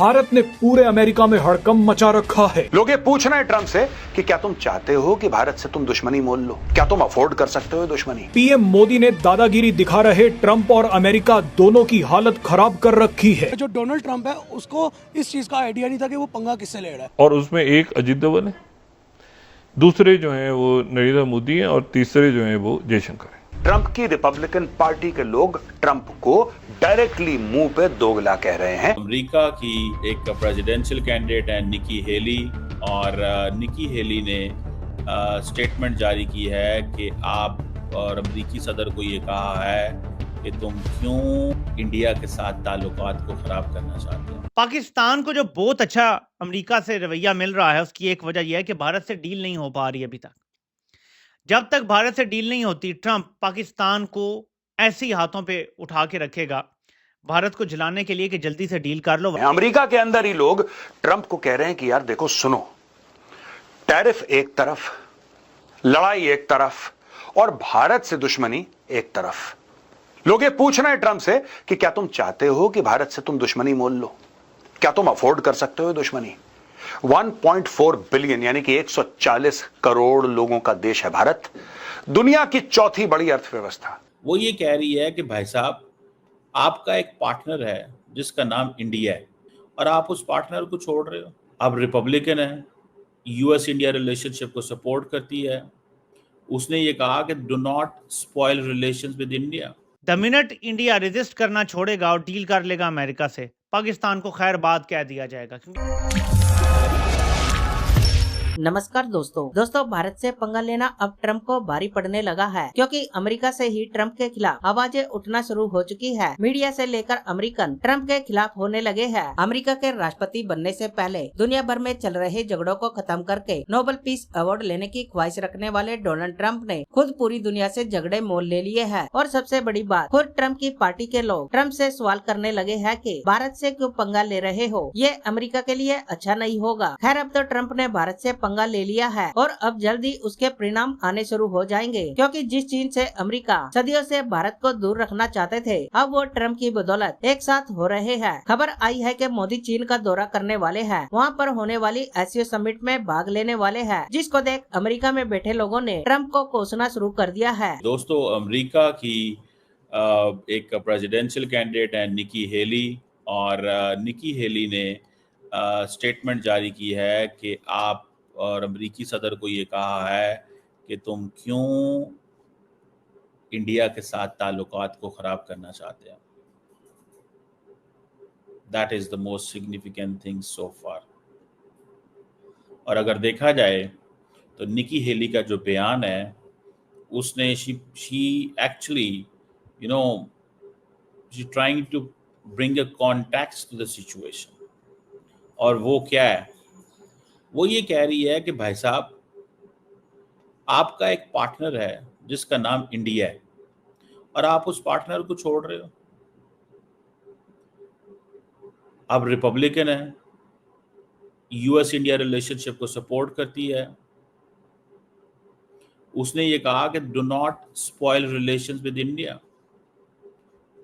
भारत ने पूरे अमेरिका में हड़कंप मचा रखा है। लोग ये पूछ रहे हैं ट्रंप से कि क्या तुम चाहते हो कि भारत से तुम दुश्मनी मोल लो? क्या तुम अफोर्ड कर सकते हो दुश्मनी? पीएम मोदी ने दादागिरी दिखा रहे ट्रंप और अमेरिका दोनों की हालत खराब कर रखी है। जो डोनाल्ड ट्रंप है उसको इस चीज का आइडिया नहीं था कि वो पंगा किससे ले रहा है। और उसमें एक अजित डोभाल है, दूसरे जो हैं वो नरेंद्र मोदी हैं और तीसरे जो हैं वो जयशंकर हैं। ट्रंप की रिपब्लिकन पार्टी के लोग ट्रंप को डायरेक्टली मुंह पे दोगला कह रहे हैं। अमेरिका की एक प्रेसिडेंशियल कैंडिडेट है निकी हेली, और निकी हेली ने स्टेटमेंट जारी की है कि आप और अमेरिकी सदर को ये कहा है कि तुम क्यों इंडिया के साथ ताल्लुकात को खराब करना चाहते हो। पाकिस्तान को जो बहुत अच्छा अमेरिका से रवैया मिल रहा है उसकी एक वजह यह है कि भारत से डील नहीं हो पा रही अभी तक। जब तक भारत से डील नहीं होती, ट्रंप पाकिस्तान को ऐसे ही हाथों पे उठा के रखेगा भारत को झिलाने के लिए कि जल्दी से डील कर लो। अमेरिका के अंदर ही लोग ट्रंप को कह रहे हैं कि यार देखो सुनो, टैरिफ एक तरफ, लड़ाई एक तरफ और भारत से दुश्मनी एक तरफ। लोग ये पूछ रहे हैं ट्रंप से कि क्या तुम चाहते हो कि भारत से तुम दुश्मनी मोल लो? क्या तुम अफोर्ड कर सकते हो दुश्मनी? 1.4 बिलियन यानी कि 140 करोड़ लोगों का देश है भारत, दुनिया की चौथी बड़ी अर्थव्यवस्था। वो ये कह रही है कि भाई साहब, आपका एक पार्टनर है जिसका नाम इंडिया है और आप उस पार्टनर को छोड़ रहे हो। आप रिपब्लिकन है, यूएस इंडिया रिलेशनशिप को सपोर्ट करती है। उसने ये कहा कि do not spoil relations with India. The minute India resist करना छोड़ेगा और डील कर लेगा अमेरिका से, पाकिस्तान को खैर बात कह दिया जाएगा। नमस्कार दोस्तों भारत से पंगा लेना अब ट्रंप को भारी पड़ने लगा है, क्योंकि अमेरिका से ही ट्रंप के खिलाफ आवाजें उठना शुरू हो चुकी है। मीडिया से लेकर अमेरिकन ट्रंप के खिलाफ होने लगे हैं। अमेरिका के राष्ट्रपति बनने से पहले दुनिया भर में चल रहे झगड़ों को खत्म करके नोबेल पीस अवार्ड लेने की ख्वाहिश रखने वाले डोनाल्ड ट्रंप ने खुद पूरी दुनिया से झगड़े मोल ले लिए हैं। और सबसे बड़ी बात, खुद ट्रंप की पार्टी के लोग ट्रंप से सवाल करने लगे हैं कि भारत से क्यों पंगा ले रहे हो, ये अमेरिका के लिए अच्छा नहीं होगा। खैर, अब तो ट्रंप ने भारत से पंगा ले लिया है और अब जल्दी उसके परिणाम आने शुरू हो जाएंगे, क्योंकि जिस चीन से अमेरिका सदियों से भारत को दूर रखना चाहते थे, अब वो ट्रंप की बदौलत एक साथ हो रहे हैं। खबर आई है कि मोदी चीन का दौरा करने वाले हैं, वहाँ पर होने वाली एससीओ समिट में भाग लेने वाले हैं, जिसको देख अमेरिका में बैठे लोगों ने ट्रंप को कोसना शुरू कर दिया है। दोस्तों, अमेरिका की एक प्रेसिडेंशियल कैंडिडेट है निकी हेली, और निकी हेली ने स्टेटमेंट जारी की है कि आप और अमेरिकी सदर को ये कहा है कि तुम क्यों इंडिया के साथ ताल्लुकात को खराब करना चाहते हो। That is the most significant thing so far. और अगर देखा जाए तो निकी हेली का जो बयान है, उसने she actually she trying to bring a context to the situation. और वो क्या है? वो ये कह रही है कि भाई साहब, आपका एक पार्टनर है जिसका नाम इंडिया है और आप उस पार्टनर को छोड़ रहे हो। आप रिपब्लिकन है, यूएस इंडिया रिलेशनशिप को सपोर्ट करती है। उसने ये कहा कि do not spoil relations with India.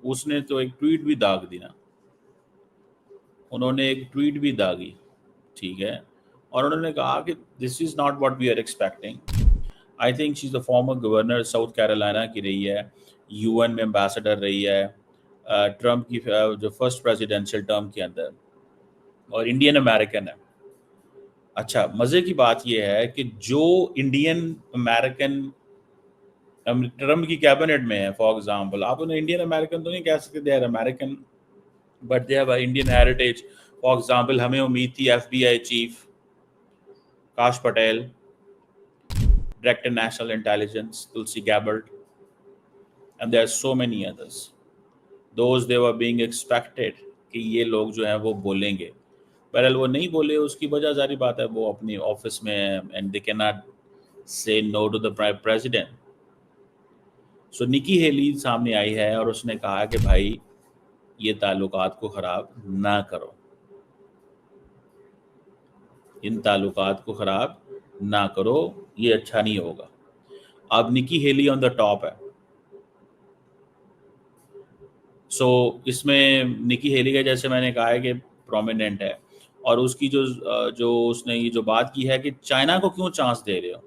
उसने तो एक ट्वीट भी दाग दी ना, उन्होंने एक ट्वीट भी दागी, ठीक है। और उन्होंने कहा कि this is not what we are expecting. I think she is the former governor South Carolina की रही है, यूएन में एम्बेसडर रही है ट्रंप की जो फर्स्ट प्रेसिडेंशियल टर्म के अंदर, और इंडियन अमेरिकन है। अच्छा, मज़े की बात यह है कि जो इंडियन अमेरिकन ट्रंप की कैबिनेट में है, फॉर एग्जाम्पल, आप उन्हें इंडियन अमेरिकन तो नहीं कह सकते, they are American but they have Indian heritage. For example, हमें उम्मीद थी FBI chief Kash Patel, director national intelligence Tulsi Gabbard, and there are so many others, those they were being expected कि ये लोग जो हैं वो बोलेंगे। बहरहाल वो नहीं बोले, उसकी वजह जारी बात है वो अपनी ऑफिस में है and they can not say no to the president. So Nikki Haley सामने आई है और उसने कहा कि भाई, ये ताल्लुकात को ख़राब ना करो, इन ताल्लुकात को ख़राब ना करो, ये अच्छा नहीं होगा। अब Nikki Haley on the top है। सो इसमें निकी हेली का, जैसे मैंने कहा है कि प्रोमिनेंट है। और उसकी जो उसने ये जो बात की है कि चाइना को क्यों चांस दे रहे हो,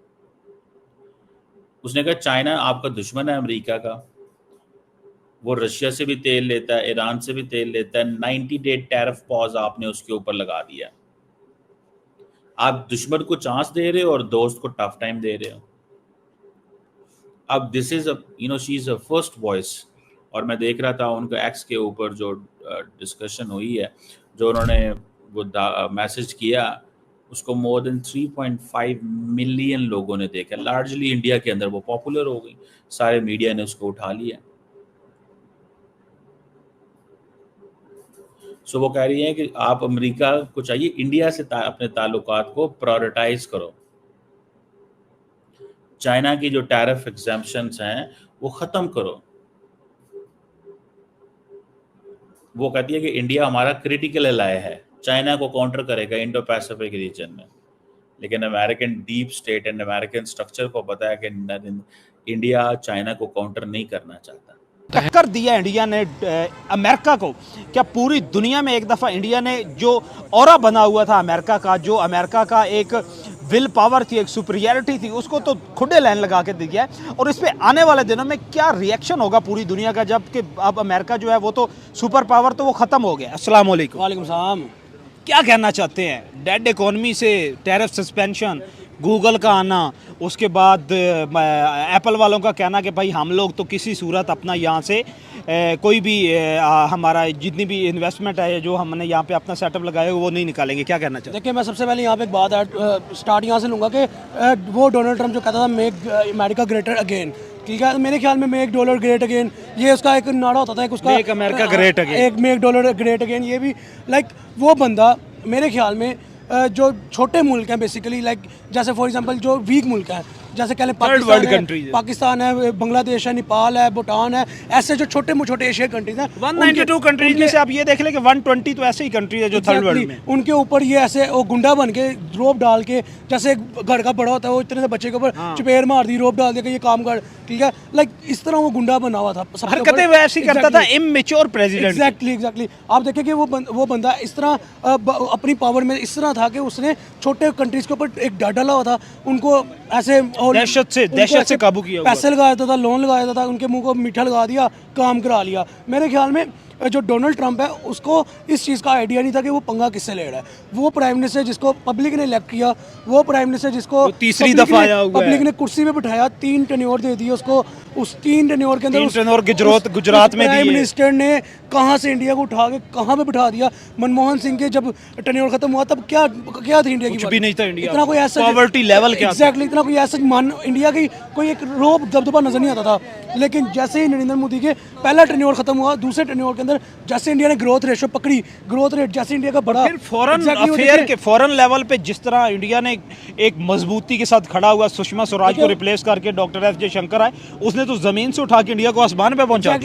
उसने कहा चाइना आपका दुश्मन है अमेरिका का, वो रशिया से भी तेल लेता है, ईरान से भी तेल लेता है, 90 डे टैरिफ पॉज आपने उसके ऊपर लगा दिया। आप दुश्मन को चांस दे रहे हो और दोस्त को टफ टाइम दे रहे हो। अब this is she is a first voice. और मैं देख रहा था उनका एक्स के ऊपर जो डिस्कशन हुई है, जो उन्होंने वो मैसेज किया, उसको मोर देन 3.5 मिलियन लोगों ने देखा। लार्जली इंडिया के अंदर वो पॉपुलर हो गई, सारे मीडिया ने उसको उठा लिया। सो वो कह रही है कि आप अमेरिका को चाहिए इंडिया से अपने ताल्लुकात को प्रायोरिटाइज करो। चाइना की जो टैरिफ एग्जम्पशंस हैं वो ख़त्म करो। वो कहती है कि इंडिया हमारा क्रिटिकल एलाय है, चाइना को काउंटर करेगा इंडो पैसिफिक रीजन में। लेकिन American deep state and American structure को पता है कि इंडिया चाइना को काउंटर नहीं करना चाहता। टक्कर दिया इंडिया ने अमेरिका को। क्या पूरी दुनिया में एक दफ़ा इंडिया ने जो ऑरा बना हुआ था अमेरिका का, जो अमेरिका का एक विल पावर थी, एक सुपीरियरिटी थी, उसको तो खुडे लाइन लगा के दिया है। और इस पे आने वाले दिनों में क्या रिएक्शन होगा पूरी दुनिया का, जबकि अब अमेरिका जो है वो तो सुपर पावर तो वो ख़त्म हो गया। अस्सलाम वालेकुम। वालेकुम सलाम। क्या कहना चाहते हैं डेड इकोनॉमी से, टैरिफ सस्पेंशन, गूगल का आना, उसके बाद एप्पल वालों का कहना कि भाई हम लोग तो किसी सूरत अपना यहाँ से कोई भी हमारा जितनी भी इन्वेस्टमेंट है जो हमने यहाँ पे अपना सेटअप लगाया वो नहीं निकालेंगे। क्या कहना चाहिए? देखिए, मैं सबसे पहले यहाँ पे एक बात स्टार्ट यहाँ से लूँगा कि वो डोनाल्ड ट्रम्प जो कहता था मेक अमेरिका ग्रेटर अगेन, ठीक है, मेरे ख्याल में मेक डॉलर ग्रेट अगेन ये उसका एक नारा होता था, एक उसका मेक अमेरिका ग्रेट अगेन, एक मेक डॉलर ग्रेट अगेन। ये भी लाइक वो बंदा मेरे ख्याल में जो छोटे मुल्क हैं बेसिकली, लाइक जैसे फॉर एग्जांपल जो वीक मुल्क हैं, जैसे कह लें पाकिस्तान है, बांग्लादेश है, नेपाल है, भूटान है, ऐसे जो छोटे छोटे एशिया कंट्रीज हैं, 192 कंट्रीज में से आप ये देख लें कि 120 तो ऐसे ही कंट्री है जो थर्ड वर्ल्ड में। उनके ऊपर ये ऐसे वो गुंडा बन के रोप डाल के, जैसे घर का बड़ा होता है वो इतने से बच्चे के ऊपर चपेड़ मार दी, रोप डाल दे ये काम कर, ठीक है, लाइक इस तरह वो गुंडा बना हुआ था, हरकतें वैसी करता था, इमेच्योर प्रेसिडेंट। एग्जैक्टली आप देखें कि वो बंदा इस तरह अपनी पावर में इस तरह था कि उसने छोटे कंट्रीज के ऊपर एक डर डाला हुआ था, उनको ऐसे दहशत से काबू किया, पैसे लगाया था, लोन लगाया था, उनके मुंह को मीठा लगा दिया, काम करा लिया। मेरे ख्याल में जो डोनाल्ड ट्रंप है उसको इस चीज़ का आइडिया नहीं था कि वो पंगा किससे ले रहा है। वो प्राइम मिनिस्टर जिसको पब्लिक ने इलेक्ट किया, वो प्राइम मिनिस्टर जिसको तीसरी दफा आया हुआ है, पब्लिक ने कुर्सी पे बिठाया, 3 टेन्योर दे दिए उसको, उस 3 टेन्योर के अंदर गुजरात में प्राइम मिनिस्टर ने कहाँ से इंडिया को उठा के कहाँ पे बिठा दिया। मनमोहन सिंह के जब टेन्योर खत्म हुआ तब क्या थी इंडिया की? कुछ भी नहीं था इंडिया, इतना कोई ऐसा पॉवर्टी लेवल क्या, एग्जैक्टली इतना कोई ऐसा इंडिया की कोई एक रोब दबदबा नजर नहीं आता था। लेकिन जैसे ही नरेंद्र मोदी के पहला टेन्योर खत्म हुआ, दूसरे टेन्योर के अंदर जैसे इंडिया ने ग्रोथ रेशो पकड़ी, ग्रोथ रेट जैसे इंडिया का बढ़ा, फिर फॉरेन अफेयर के फॉरेन लेवल पे जिस तरह इंडिया ने एक मजबूती के साथ खड़ा हुआ, सुषमा स्वराज को रिप्लेस करके डॉक्टर एस जयशंकर आए, उसने तो जमीन से उठा के इंडिया को आसमान पे पहुंचा दिया।